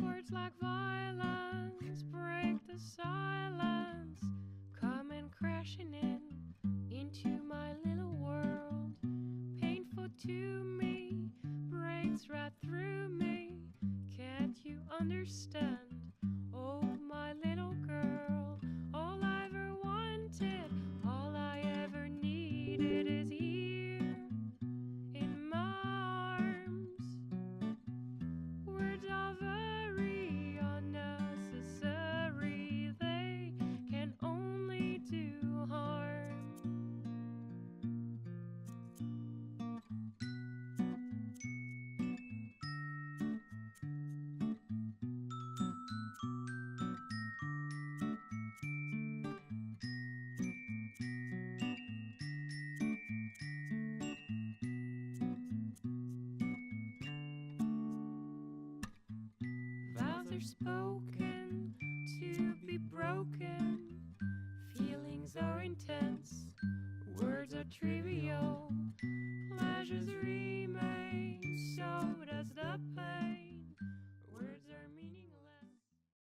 Words like violence break the silence, coming crashing in into my little world. Painful to me, breaks right through me. Can't you understand? Oh, my little girl, all I ever wanted, all I ever needed is here in my arms. Words are very unnecessary, they can only do harm. Vows are spoken to be broken. Feelings are intense. Words are trivial.